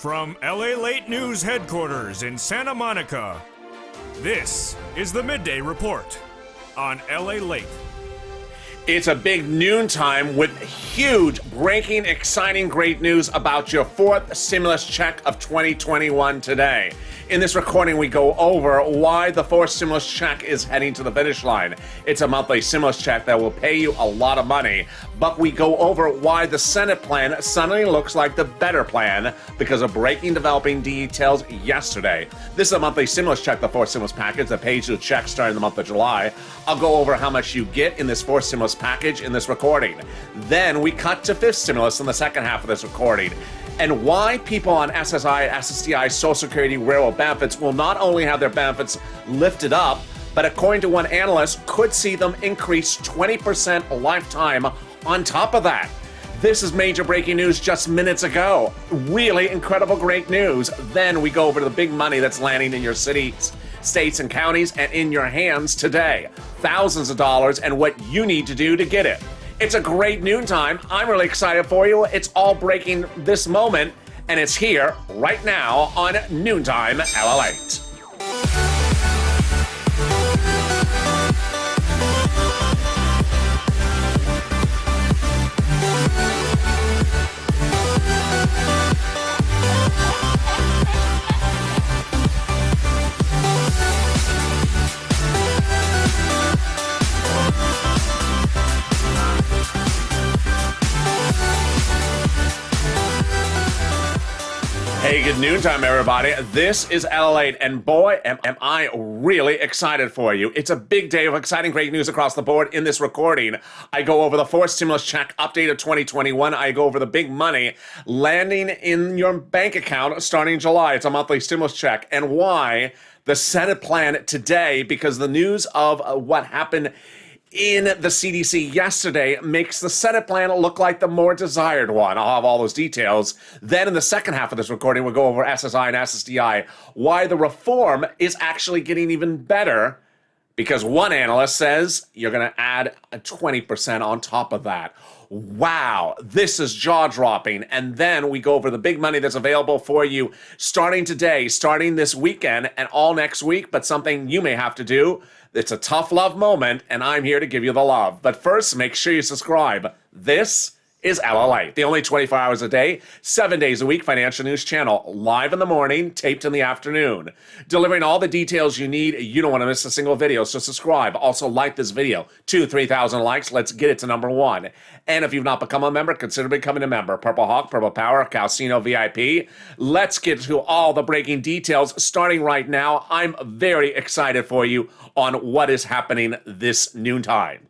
From LALATE News headquarters in Santa Monica, this is the Midday Report on LALATE. It's a big noontime with huge, breaking, exciting, great news about your fourth stimulus check of 2021 today. In this recording, we go over why the fourth stimulus check is heading to the finish line. It's a monthly stimulus check that will pay you a lot of money, but we go over why the Senate plan suddenly looks like the better plan because of breaking developing details yesterday. This is a monthly stimulus check, the fourth stimulus package that pays you a check starting the month of July. I'll go over how much you get in this fourth stimulus package in this recording. Then we cut to fifth stimulus in the second half of this recording, and why people on SSI, SSDI, Social Security, railroad benefits will not only have their benefits lifted up, but according to one analyst, could see them increase 20% a lifetime on top of that. This is major breaking news just minutes ago. Really incredible, great news. Then we go over to the big money that's landing in your cities, states, and counties and in your hands today. Thousands of dollars and what you need to do to get it. It's a great noontime. I'm really excited for you. It's all breaking this moment, and it's here right now on Noontime LALATE. Hey, good noontime, everybody. This is LALATE, and boy, am I really excited for you. It's a big day of exciting, great news across the board. In this recording, I go over the fourth stimulus check update of 2021. I go over the big money landing in your bank account starting July. It's a monthly stimulus check, and why the Senate plan today, because the news of what happened in the CDC yesterday makes the Senate plan look like the more desired one. I'll have all those details. Then in the second half of this recording, we'll go over SSI and SSDI, why the reform is actually getting even better, because one analyst says you're going to add a 20% on top of that. Wow, this is jaw-dropping. And then we go over the big money that's available for you starting today, starting this weekend, and all next week, but something you may have to do. It's a tough love moment, and I'm here to give you the love. But first, make sure you subscribe. This is LALATE, the only 24 hours a day, 7 days a week financial news channel, live in the morning, taped in the afternoon. Delivering all the details you need. You don't want to miss a single video, so subscribe. Also, like this video. 3,000 likes. Let's get it to number one. And if you've not become a member, consider becoming a member. Purple Hawk, Purple Power, Calcino VIP. Let's get to all the breaking details starting right now. I'm very excited for you on what is happening this noontime.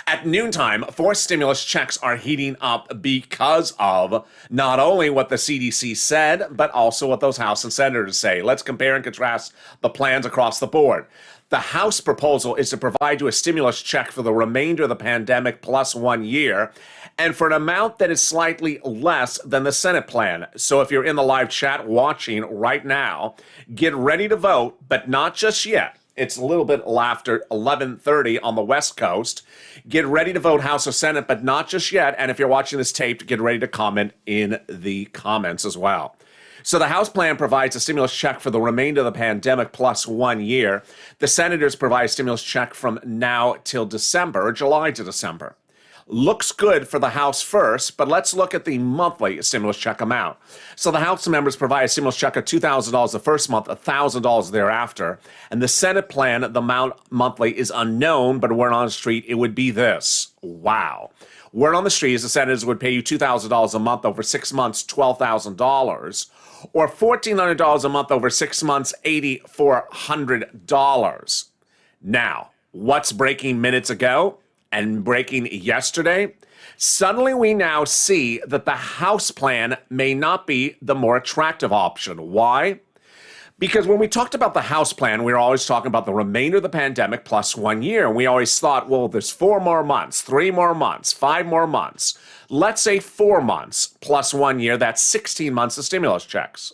At noontime, fourth stimulus checks are heating up because of not only what the CDC said, but also what those House and Senators say. Let's compare and contrast the plans across the board. The House proposal is to provide you a stimulus check for the remainder of the pandemic plus 1 year, and for an amount that is slightly less than the Senate plan. So if you're in the live chat watching right now, get ready to vote, but not just yet. It's a little bit after 11:30 on the West Coast. Get ready to vote House or Senate, but not just yet. And if you're watching this taped, get ready to comment in the comments as well. So the House plan provides a stimulus check for the remainder of the pandemic plus 1 year. The Senators provide a stimulus check from now till December, July to December. Looks good for the House first, but let's look at the monthly stimulus check amount. So the House members provide a stimulus check of $2,000 the first month, $1,000 thereafter. And the Senate plan, the amount monthly is unknown, but word on the street, it would be this. Wow. Word on the street is the Senators would pay you $2,000 a month over 6 months, $12,000, or $1,400 a month over 6 months, $8,400. Now, what's breaking minutes ago? And breaking yesterday, suddenly we now see that the House plan may not be the more attractive option. Why? Because when we talked about the House plan, we were always talking about the remainder of the pandemic plus 1 year. And we always thought, well, there's 4 more months, 3 more months, 5 more months. Let's say 4 months plus 1 year, that's 16 months of stimulus checks.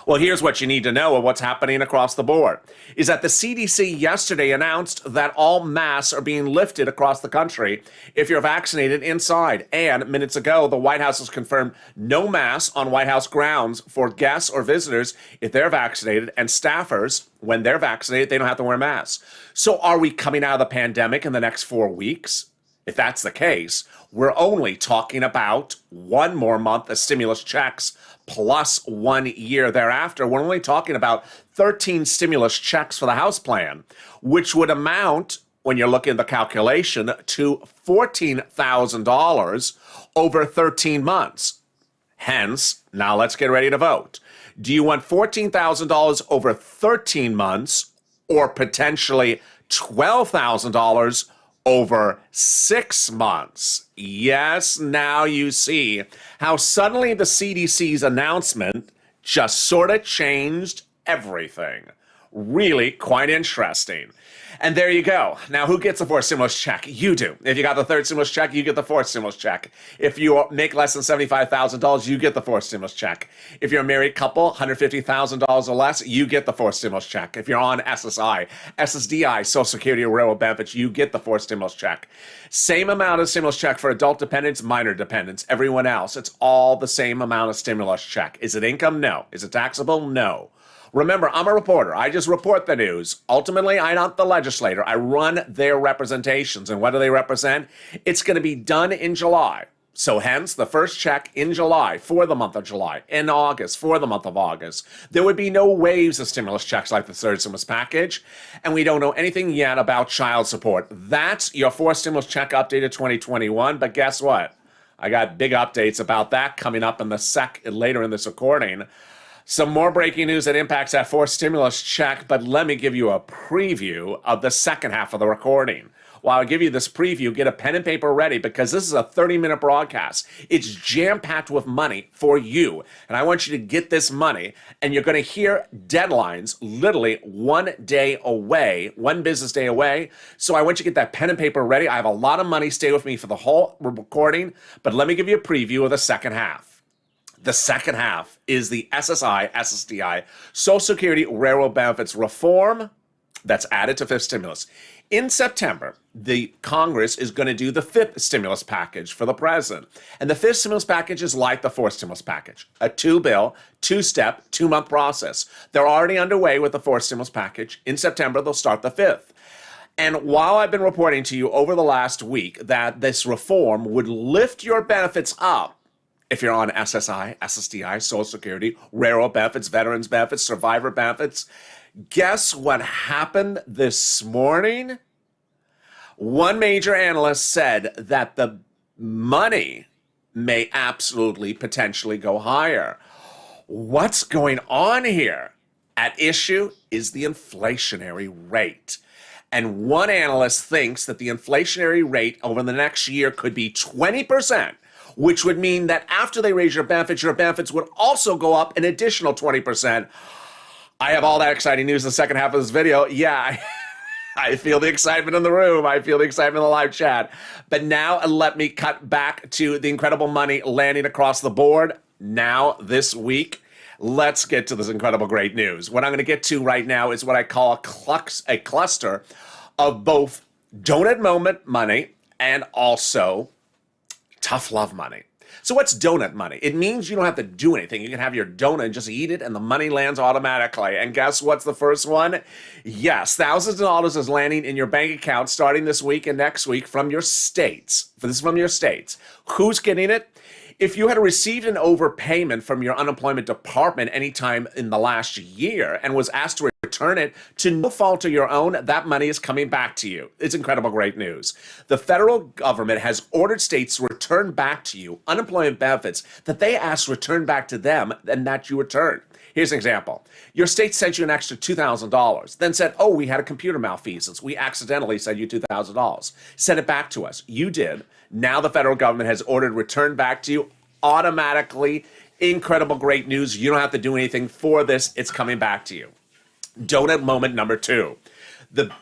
Well, here's what you need to know of what's happening across the board, is that the CDC yesterday announced that all masks are being lifted across the country if you're vaccinated inside. And minutes ago, the White House has confirmed no masks on White House grounds for guests or visitors if they're vaccinated, and staffers, when they're vaccinated, they don't have to wear masks. So are we coming out of the pandemic in the next 4 weeks? If that's the case, we're only talking about one more month of stimulus checks plus 1 year thereafter. We're only talking about 13 stimulus checks for the House plan, which would amount, when you're looking at the calculation, to $14,000 over 13 months. Hence, now let's get ready to vote. Do you want $14,000 over 13 months or potentially $12,000 over 6 months? Yes, now you see how suddenly the CDC's announcement just sort of changed everything. Really quite interesting. And there you go. Now, who gets the fourth stimulus check? You do. If you got the third stimulus check, you get the fourth stimulus check. If you make less than $75,000, you get the fourth stimulus check. If you're a married couple, $150,000 or less, you get the fourth stimulus check. If you're on SSI, SSDI, Social Security or Railroad benefits, you get the fourth stimulus check. Same amount of stimulus check for adult dependents, minor dependents, everyone else. It's all the same amount of stimulus check. Is it income? No. Is it taxable? No. Remember, I'm a reporter. I just report the news. Ultimately, I'm not the legislator. I run their representations. And what do they represent? It's going to be done in July. So hence, the first check in July for the month of July, in August for the month of August. There would be no waves of stimulus checks like the third stimulus package. And we don't know anything yet about child support. That's your fourth stimulus check updated 2021. But guess what? I got big updates about that coming up in the later in this recording. Some more breaking news that impacts that fourth stimulus check, but let me give you a preview of the second half of the recording. While I give you this preview, get a pen and paper ready because this is a 30-minute broadcast. It's jam-packed with money for you, and I want you to get this money, and you're going to hear deadlines literally 1 day away, 1 business day away. So I want you to get that pen and paper ready. I have a lot of money. Stay with me for the whole recording, but let me give you a preview of the second half. The second half is the SSI, SSDI, Social Security Railroad benefits reform that's added to fifth stimulus. In September, the Congress is going to do the fifth stimulus package for the president. And the fifth stimulus package is like the fourth stimulus package, a two-bill, two-step, 2-month process. They're already underway with the fourth stimulus package. In September, they'll start the fifth. And while I've been reporting to you over the last week that this reform would lift your benefits up, if you're on SSI, SSDI, Social Security, Railroad benefits, Veterans benefits, Survivor benefits, guess what happened this morning? One major analyst said that the money may absolutely potentially go higher. What's going on here? At issue is the inflationary rate. And one analyst thinks that the inflationary rate over the next year could be 20%. Which would mean that after they raise your benefits would also go up an additional 20%. I have all that exciting news in the second half of this video. Yeah, I feel the excitement in the room. I feel the excitement in the live chat. But now let me cut back to the incredible money landing across the board. Now, this week, let's get to this incredible great news. What I'm going to get to right now is what I call a cluster of both donut moment money and also tough love money. So what's donut money? It means you don't have to do anything. You can have your donut and just eat it and the money lands automatically. And guess what's the first one? Yes, thousands of dollars is landing in your bank account starting this week and next week from your states. This is from your states. Who's getting it? If you had received an overpayment from your unemployment department anytime in the last year and was asked to return it to no fault of your own, that money is coming back to you. It's incredible great news. The federal government has ordered states to return back to you unemployment benefits that they asked returned back to them and that you returned. Here's an example. Your state sent you an extra $2,000, then said, oh, we had a computer malfeasance. We accidentally sent you $2,000. Send it back to us. You did. Now the federal government has ordered returned back to you automatically. Incredible great news. You don't have to do anything for this. It's coming back to you. Donut moment number 2.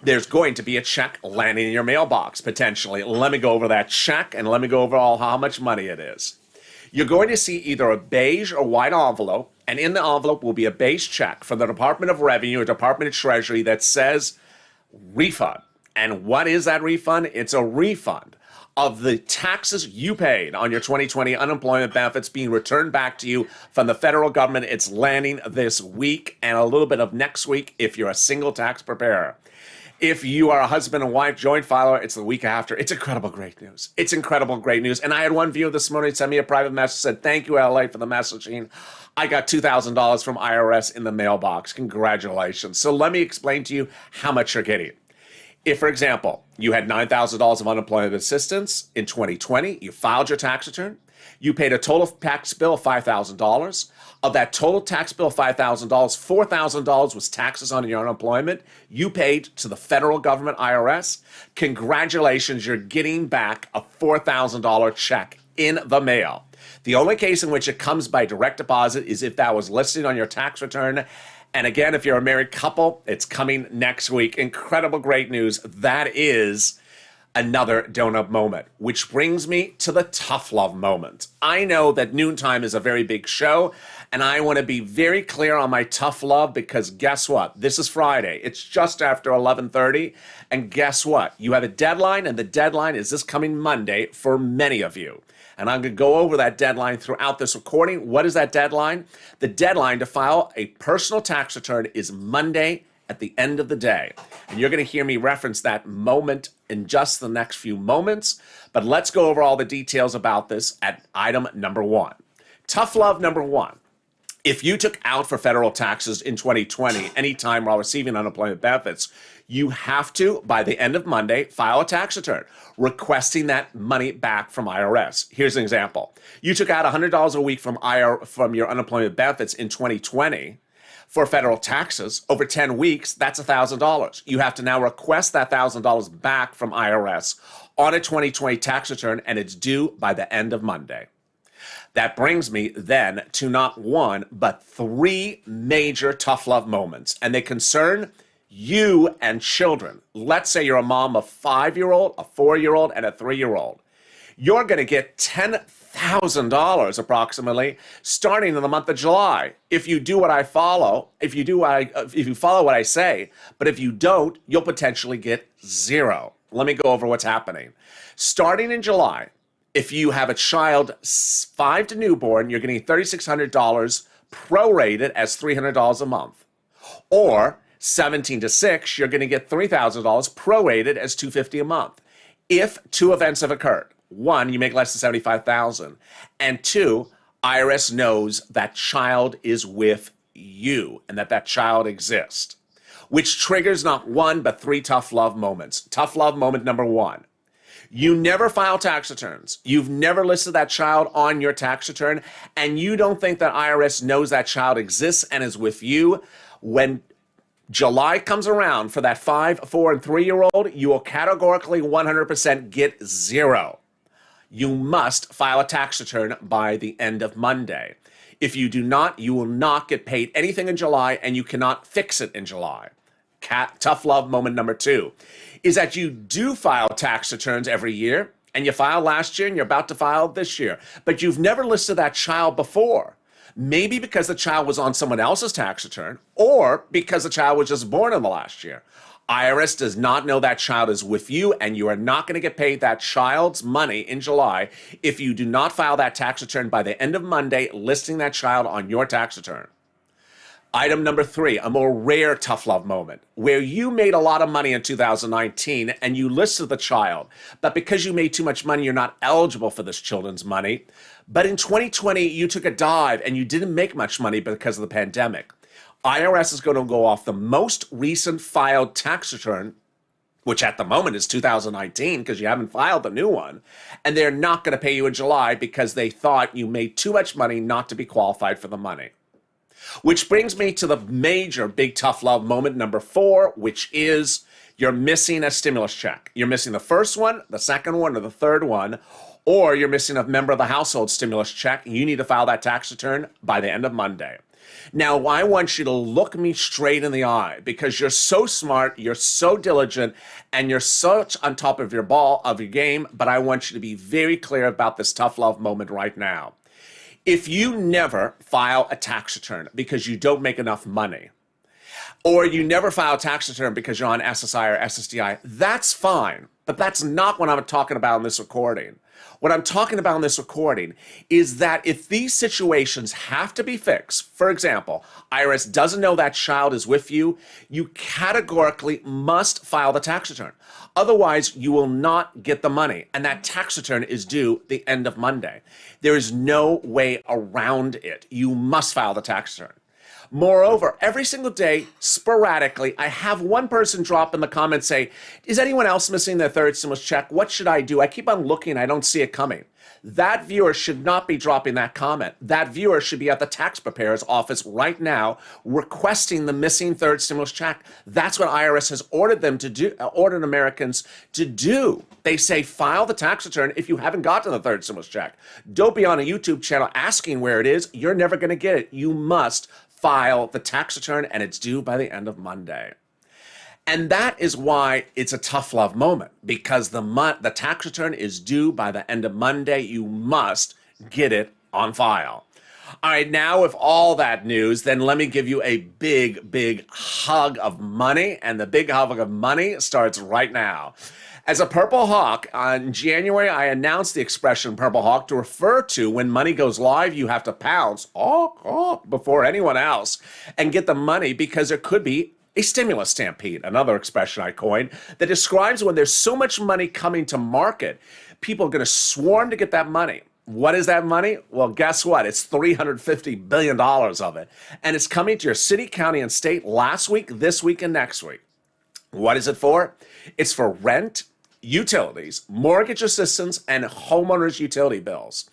There's going to be a check landing in your mailbox, potentially. Let me go over that check and let me go over how much money it is. You're going to see either a beige or white envelope And in the envelope will be a base check from the Department of Revenue or Department of Treasury that says refund. And what is that refund? It's a refund of the taxes you paid on your 2020 unemployment benefits being returned back to you from the federal government. It's landing this week and a little bit of next week if you're a single tax preparer. If you are a husband and wife joint filer, it's the week after. It's incredible great news. It's incredible great news. And I had one viewer this morning send me a private message, said, thank you, LA, for the messaging. I got $2,000 from IRS in the mailbox. Congratulations. So let me explain to you how much you're getting. If, for example, you had $9,000 of unemployment assistance in 2020, you filed your tax return, you paid a total tax bill of $5,000. Of that total tax bill of $5,000, $4,000 was taxes on your unemployment. You paid to the federal government, IRS. Congratulations, you're getting back a $4,000 check in the mail. The only case in which it comes by direct deposit is if that was listed on your tax return. And again, if you're a married couple, it's coming next week. Incredible great news. That is another donut moment, which brings me to the tough love moment. I know that noontime is a very big show, and I want to be very clear on my tough love because guess what? This is Friday. It's just after 11:30, and guess what? You have a deadline, and the deadline is this coming Monday for many of you. And I'm going to go over that deadline throughout this recording. What is that deadline? The deadline to file a personal tax return is Monday at the end of the day. And you're going to hear me reference that moment in just the next few moments. But let's go over all the details about this at item number one. Tough love number one. If you took out for federal taxes in 2020 anytime while receiving unemployment benefits, you have to, by the end of Monday, file a tax return requesting that money back from IRS. Here's an example. You took out $100 a week from your unemployment benefits in 2020 for federal taxes. Over 10 weeks, that's $1,000. You have to now request that $1,000 back from IRS on a 2020 tax return, and it's due by the end of Monday. That brings me then to not one, but three major tough love moments, and they concern you and children. Let's say you're a mom of a 5-year-old, a 4-year-old, and a 3-year-old. You're going to get $10,000 approximately starting in the month of July. If you do what I follow, if you follow what I say, but if you don't, you'll potentially get zero. Let me go over what's happening. Starting in July, if you have a child 5 to newborn, you're getting $3,600 prorated as $300 a month. Or 17 to 6, you're going to get $3,000 prorated as $250 a month. If two events have occurred, one, you make less than $75,000, and two, IRS knows that child is with you and that child exists, which triggers not one but three tough love moments. Tough love moment number one. You never file tax returns. You've never listed that child on your tax return, and you don't think that IRS knows that child exists and is with you. When July comes around for that 5, 4, and 3-year-old, you will categorically 100% get zero. You must file a tax return by the end of Monday. If you do not, you will not get paid anything in July, and you cannot fix it in July. Tough love moment number two is that you do file tax returns every year, and you filed last year, and you're about to file this year, but you've never listed that child before. Maybe because the child was on someone else's tax return, or because the child was just born in the last year. IRS does not know that child is with you, and you are not going to get paid that child's money in July if you do not file that tax return by the end of Monday, listing that child on your tax return. Item number three, a more rare tough love moment, where you made a lot of money in 2019 and you listed the child, but because you made too much money, you're not eligible for this children's money. But in 2020, you took a dive and you didn't make much money because of the pandemic. IRS is going to go off the most recent filed tax return, which at the moment is 2019 because you haven't filed the new one, and they're not going to pay you in July because they thought you made too much money not to be qualified for the money. Which brings me to the major big tough love moment number four, which is you're missing a stimulus check. You're missing the first one, the second one, or the third one, or you're missing a member of the household stimulus check. You need to file that tax return by the end of Monday. Now, I want you to look me straight in the eye because you're so smart, you're so diligent, and you're such on top of your game, but I want you to be very clear about this tough love moment right now. If you never file a tax return because you don't make enough money, or you never file a tax return because you're on SSI or SSDI, that's fine. But that's not what I'm talking about in this recording. What I'm talking about in this recording is that if these situations have to be fixed, for example, IRS doesn't know that child is with you, you categorically must file the tax return. Otherwise, you will not get the money, and that tax return is due the end of Monday. There is no way around it. You must file the tax return. Moreover, every single day, sporadically, I have one person drop in the comments say, is anyone else missing their third stimulus check? What should I do? I keep on looking. I don't see it coming. That viewer should not be dropping that comment. That viewer should be at the tax preparer's office right now requesting the missing third stimulus check. That's what IRS has ordered them to do, ordered Americans to do. They say file the tax return if you haven't gotten the third stimulus check. Don't be on a YouTube channel asking where it is. You're never going to get it. You must file the tax return, and it's due by the end of Monday. And that is why it's a tough love moment, because the tax return is due by the end of Monday. You must get it on file. All right, now with all that news, then let me give you a big, big hug of money, and the big hug of money starts right now. As a Purple Hawk, in January, I announced the expression Purple Hawk to refer to when money goes live, you have to pounce before anyone else and get the money because there could be a stimulus stampede, another expression I coined, that describes when there's so much money coming to market, people are going to swarm to get that money. What is that money? Well, guess what? It's $350 billion of it. And it's coming to your city, county, and state last week, this week, and next week. What is it for? It's for rent, utilities, mortgage assistance, and homeowners' utility bills.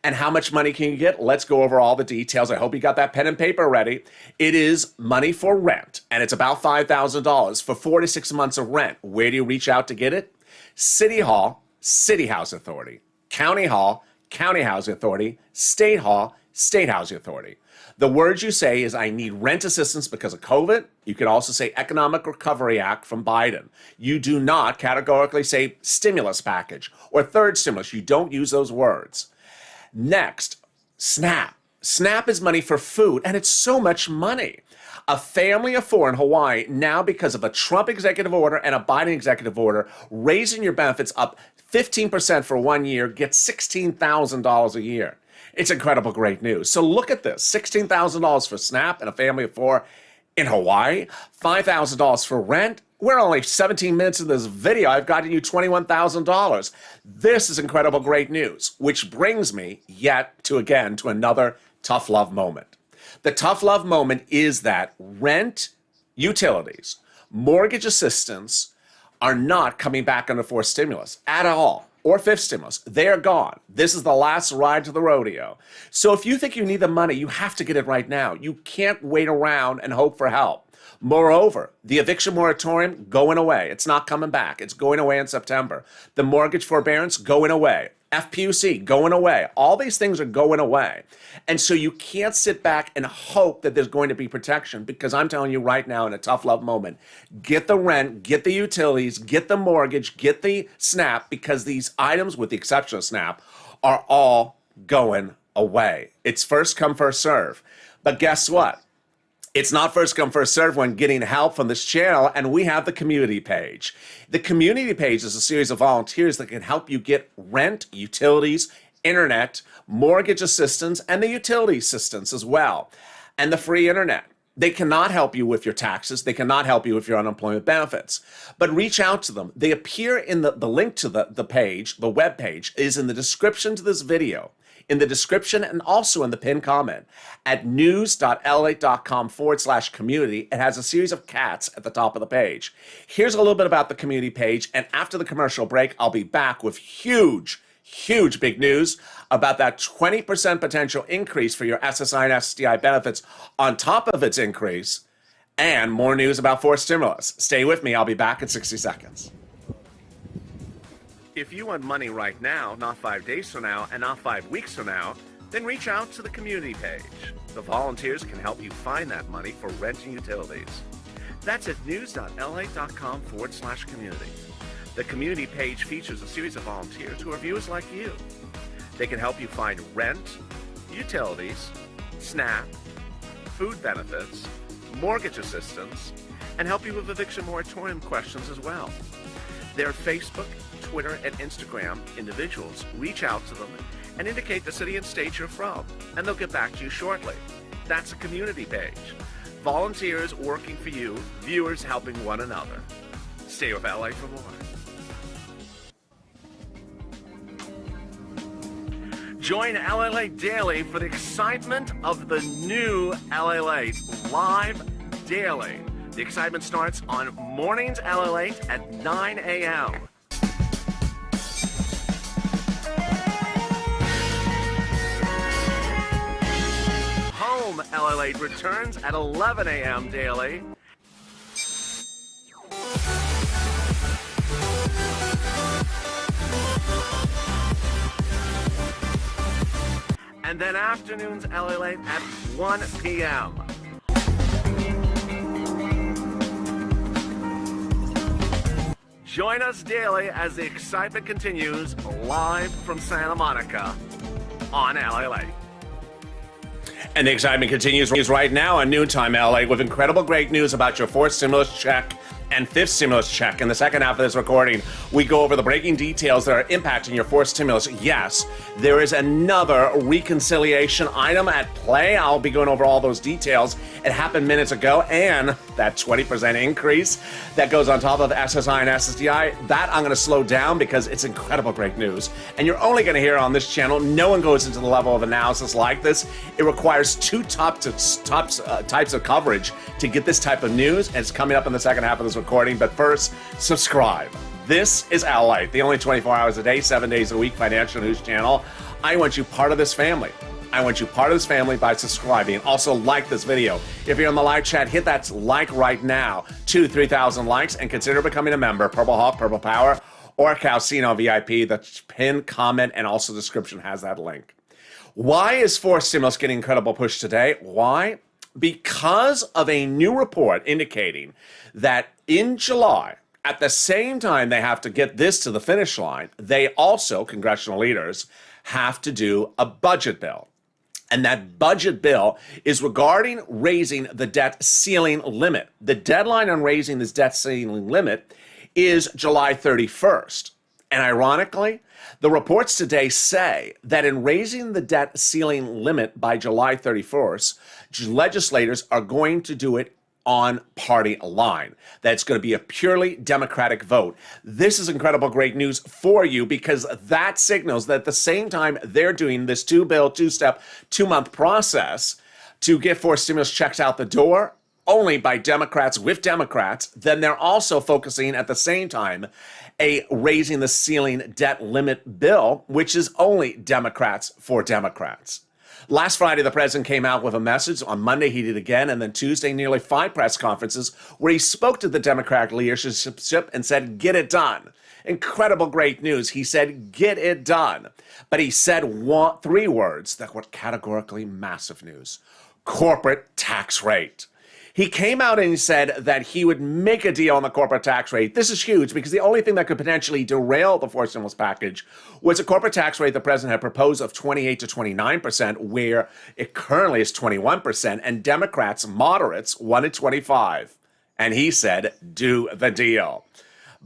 And how much money can you get? Let's go over all the details. I hope you got that pen and paper ready. It is money for rent, and it's about $5,000 for 4 to 6 months of rent. Where do you reach out to get it? City Hall, City Housing Authority. County Hall, County Housing Authority. State Hall, State Housing Authority. The words you say is, I need rent assistance because of COVID. You could also say Economic Recovery Act from Biden. You do not categorically say stimulus package or third stimulus. You don't use those words. Next, SNAP. SNAP is money for food, and it's so much money. A family of 4 in Hawaii, now because of a Trump executive order and a Biden executive order, raising your benefits up 15% for 1 year, gets $16,000 a year. It's incredible, great news. So look at this, $16,000 for SNAP and a family of 4 in Hawaii, $5,000 for rent. We're only 17 minutes in this video. I've gotten you $21,000. This is incredible, great news, which brings me to another tough love moment. The tough love moment is that rent, utilities, mortgage assistance are not coming back under fourth stimulus at all. Or fifth stimulus. They are gone. This is the last ride to the rodeo. So if you think you need the money, you have to get it right now. You can't wait around and hope for help. Moreover, the eviction moratorium going away. It's not coming back. It's going away in September. The mortgage forbearance going away. FPUC going away. All these things are going away. And so you can't sit back and hope that there's going to be protection, because I'm telling you right now, in a tough love moment, get the rent, get the utilities, get the mortgage, get the SNAP, because these items, with the exception of SNAP, are all going away. It's first come, first serve. But guess what? It's not first come, first serve when getting help from this channel, and we have the community page. The community page is a series of volunteers that can help you get rent, utilities, internet, mortgage assistance, and the utility assistance as well, and the free internet. They cannot help you with your taxes. They cannot help you with your unemployment benefits. But reach out to them. They appear in the link to the page, the web page, is in the description to this video. In the description and also in the pinned comment at news.lalate.com/community. It has a series of cats at the top of the page. Here's a little bit about the community page, and after the commercial break, I'll be back with huge big news about that 20% potential increase for your SSI and SSDI benefits on top of its increase, and more news about fourth stimulus. Stay with me. I'll be back in 60 seconds. If you want money right now, not 5 days from now, and not 5 weeks from now, then reach out to the community page. The volunteers can help you find that money for rent and utilities. That's at news.lalate.com/community. The community page features a series of volunteers who are viewers like you. They can help you find rent, utilities, SNAP, food benefits, mortgage assistance, and help you with eviction moratorium questions as well. Their Facebook, Twitter, and Instagram individuals reach out to them and indicate the city and state you're from, and they'll get back to you shortly. That's a community page. Volunteers working for you, viewers helping one another. Stay with LA for more. Join LALATE Daily for the excitement of the new LALATE live daily. The excitement starts on mornings LALATE at 9 a.m. Home LALATE returns at 11 a.m. daily. And then afternoons LALATE at 1 p.m. Join us daily as the excitement continues live from Santa Monica on LALATE. And the excitement continues right now on Noontime LA with incredible great news about your fourth stimulus check and fifth stimulus check. In the second half of this recording, we go over the breaking details that are impacting your fourth stimulus. Yes, there is another reconciliation item at play. I'll be going over all those details. It happened minutes ago, and that 20% increase that goes on top of SSI and SSDI, that I'm going to slow down because it's incredible great news. And you're only going to hear it on this channel. No one goes into the level of analysis like this. It requires two types of coverage to get this type of news, and it's coming up in the second half of this recording. But first, subscribe. This is LALATE, the only 24 hours a day, 7 days a week financial news channel. I want you part of this family. I want you part of this family by subscribing. Also, like this video. If you're in the live chat, hit that like right now. 3,000 likes, and consider becoming a member. Purple Hawk, Purple Power, or Calcino VIP. The pinned comment and also description has that link. Why is fourth stimulus getting incredible push today? Why? Because of a new report indicating that in July, at the same time they have to get this to the finish line, they also, congressional leaders, have to do a budget bill. And that budget bill is regarding raising the debt ceiling limit. The deadline on raising this debt ceiling limit is July 31st. And ironically, the reports today say that in raising the debt ceiling limit by July 31st, legislators are going to do it on party line. That's going to be a purely Democratic vote. This is incredible great news for you because that signals that at the same time they're doing this two-step, 2-month process to get four stimulus checks out the door only by Democrats with Democrats, then they're also focusing at the same time a raising the ceiling debt limit bill, which is only Democrats for Democrats. Last Friday, the president came out with a message. On Monday, he did again. And then Tuesday, nearly 5 press conferences where he spoke to the Democratic leadership and said, get it done. Incredible great news. He said, get it done. But he said 3 words that were categorically massive news. Corporate tax rate. He came out and said that he would make a deal on the corporate tax rate. This is huge because the only thing that could potentially derail the fourth stimulus package was a corporate tax rate the president had proposed of 28 to 29%, where it currently is 21%, and Democrats, moderates, wanted 25. And he said, do the deal.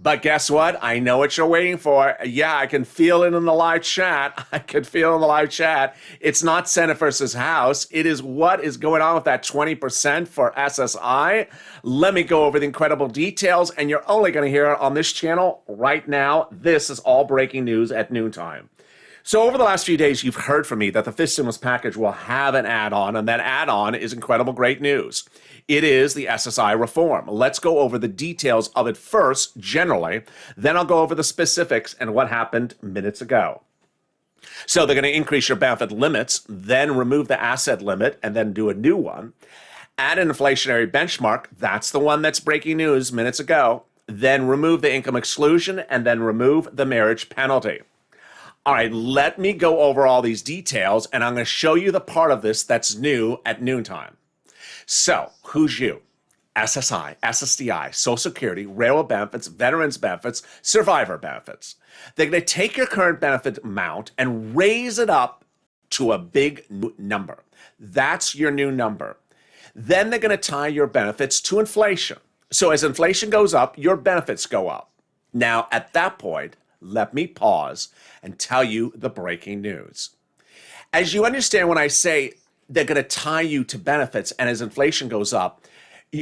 But guess what? I know what you're waiting for. Yeah, I can feel it in the live chat. I can feel it in the live chat. It's not Senate versus House. It is what is going on with that 20% for SSI. Let me go over the incredible details, and you're only going to hear it on this channel right now. This is all breaking news at noontime. So over the last few days, you've heard from me that the fifth stimulus package will have an add-on, and that add-on is incredible great news. It is the SSI reform. Let's go over the details of it first, generally. Then I'll go over the specifics and what happened minutes ago. So they're going to increase your benefit limits, then remove the asset limit, and then do a new one. Add an inflationary benchmark. That's the one that's breaking news minutes ago. Then remove the income exclusion, and then remove the marriage penalty. All right, let me go over all these details, and I'm going to show you the part of this that's new at noontime. So, who's you? SSI, SSDI, Social Security, Railroad benefits, Veterans benefits, Survivor benefits. They're going to take your current benefit amount and raise it up to a big new number. That's your new number. Then they're going to tie your benefits to inflation. So as inflation goes up, your benefits go up. Now, at that point, let me pause and tell you the breaking news. As you understand, when I say they're going to tie you to benefits, and as inflation goes up,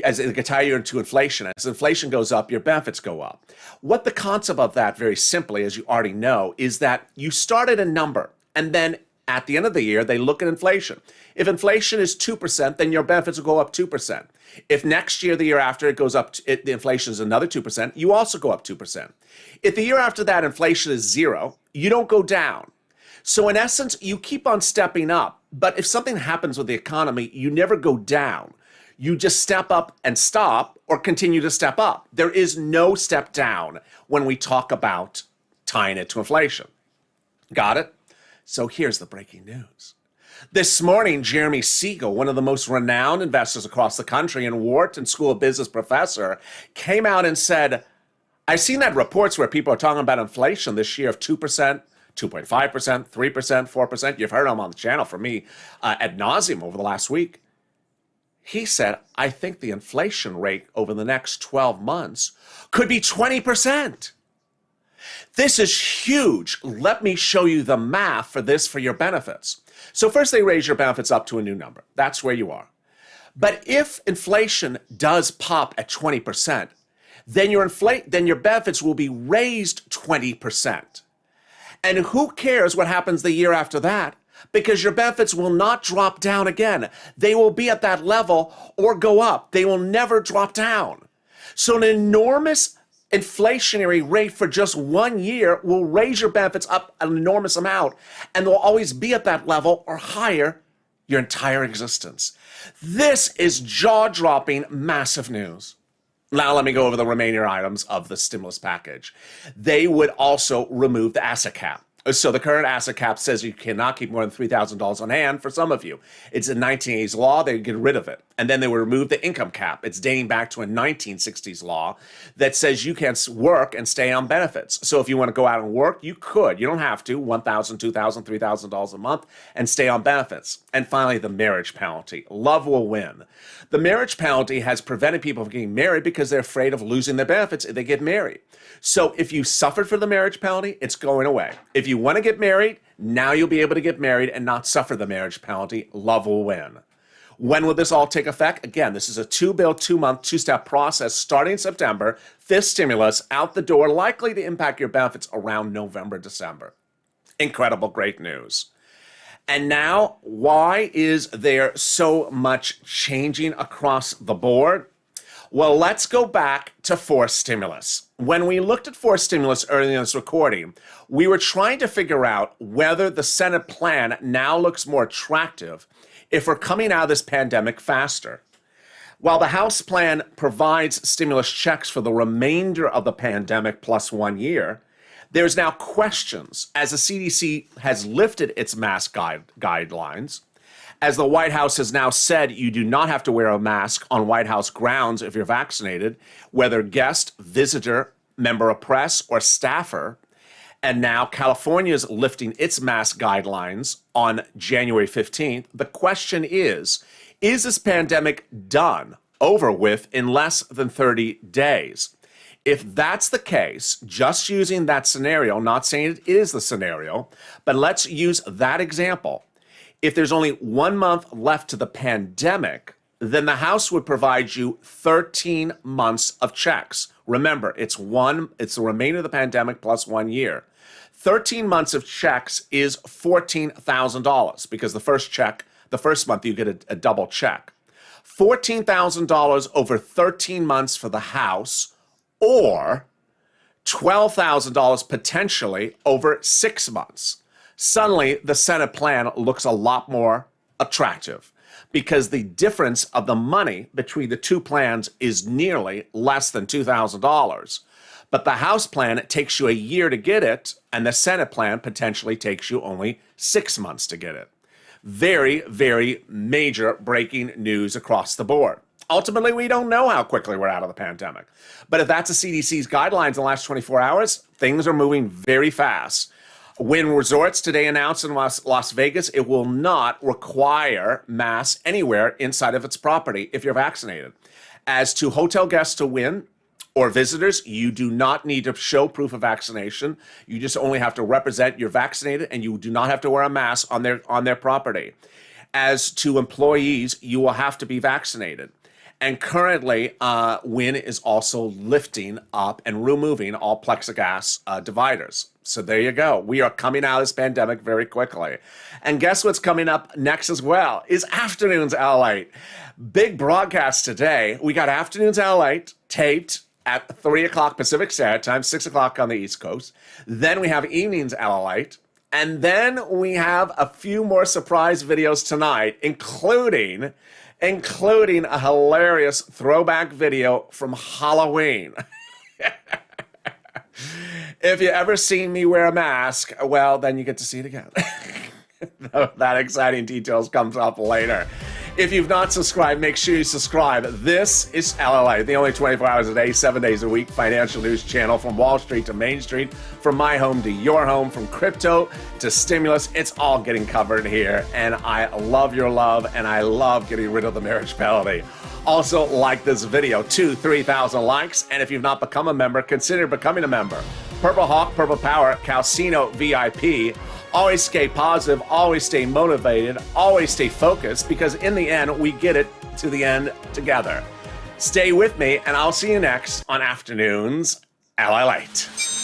as they can tie you into inflation, as inflation goes up, your benefits go up. What the concept of that, very simply, as you already know, is that you start at a number, and then at the end of the year, they look at inflation. If inflation is 2%, then your benefits will go up 2%. If next year, the year after, it goes up, the inflation is another 2%, you also go up 2%. If the year after that, inflation is 0, you don't go down. So in essence, you keep on stepping up. But if something happens with the economy, you never go down. You just step up and stop or continue to step up. There is no step down when we talk about tying it to inflation. Got it? So here's the breaking news. This morning, Jeremy Siegel, one of the most renowned investors across the country and Wharton School of Business professor, came out and said, I've seen that reports where people are talking about inflation this year of 2%, 2.5%, 3%, 4%. You've heard him on the channel from me ad nauseum over the last week. He said, I think the inflation rate over the next 12 months could be 20%. This is huge. Let me show you the math for this for your benefits. So first they raise your benefits up to a new number. That's where you are. But if inflation does pop at 20%, then your benefits will be raised 20%. And who cares what happens the year after that? Because your benefits will not drop down again. They will be at that level or go up. They will never drop down. So an enormous inflationary rate for just 1 year will raise your benefits up an enormous amount, and they'll always be at that level or higher your entire existence. This is jaw-dropping, massive news. Now let me go over the remaining items of the stimulus package. They would also remove the asset cap. So the current asset cap says you cannot keep more than $3,000 on hand for some of you. It's a 1980s law. They get rid of it. And then they would remove the income cap. It's dating back to a 1960s law that says you can't work and stay on benefits. So if you want to go out and work, you could. You don't have to. $1,000, $2,000, $3,000 a month and stay on benefits. And finally, the marriage penalty. Love will win. The marriage penalty has prevented people from getting married because they're afraid of losing their benefits if they get married. So if you suffered from the marriage penalty, it's going away. If you want to get married, now you'll be able to get married and not suffer the marriage penalty. Love will win. When will this all take effect? Again, this is a 2-bill, 2-month, 2-step process starting in September. Fifth stimulus out the door, likely to impact your benefits around November, December. Incredible, great news. And now, why is there so much changing across the board? Well, let's go back to forced stimulus. When we looked at forced stimulus earlier in this recording, we were trying to figure out whether the Senate plan now looks more attractive if we're coming out of this pandemic faster. While the House plan provides stimulus checks for the remainder of the pandemic plus 1 year, there's now questions as the CDC has lifted its mask guidelines. As the White House has now said, you do not have to wear a mask on White House grounds if you're vaccinated, whether guest, visitor, member of press, or staffer. And now California's lifting its mask guidelines on January 15th. The question is this pandemic done, over with in less than 30 days? If that's the case, just using that scenario, not saying it is the scenario, but let's use that example. If there's only 1 month left to the pandemic, then the House would provide you 13 months of checks. Remember, it's the remainder of the pandemic plus 1 year. 13 months of checks is $14,000 because the first month you get a double check. $14,000 over 13 months for the House, or $12,000 potentially over 6 months. Suddenly, the Senate plan looks a lot more attractive because the difference of the money between the two plans is nearly less than $2,000. But the House plan takes you a year to get it, and the Senate plan potentially takes you only 6 months to get it. Very, very major breaking news across the board. Ultimately, we don't know how quickly we're out of the pandemic. But if that's the CDC's guidelines in the last 24 hours, things are moving very fast. Wynn Resorts today announced in Las Vegas it will not require masks anywhere inside of its property if you're vaccinated. As to hotel guests to Wynn or visitors, you do not need to show proof of vaccination. You just only have to represent you're vaccinated, and you do not have to wear a mask on their property. As to employees, you will have to be vaccinated. And currently, Wynn is also lifting up and removing all plexiglass dividers. So there you go. We are coming out of this pandemic very quickly. And guess what's coming up next as well is Afternoons LALATE. Big broadcast today. We got Afternoons LALATE taped at 3 o'clock Pacific Standard Time, 6 o'clock on the East Coast. Then we have Evenings LALATE. And then we have a few more surprise videos tonight, including a hilarious throwback video from Halloween. If you ever seen me wear a mask, well, then you get to see it again. That exciting details comes up later. If you've not subscribed, make sure you subscribe. This is LALATE, the only 24 hours a day, 7 days a week financial news channel from Wall Street to Main Street, from my home to your home, from crypto to stimulus. It's all getting covered here, and I love your love, and I love getting rid of the marriage penalty. Also, like this video, 3,000 likes, and if you've not become a member, consider becoming a member. Purple Hawk, Purple Power, Calcino VIP. Always stay positive, always stay motivated, always stay focused, because in the end, we get it to the end together. Stay with me, and I'll see you next on Afternoons LALATE.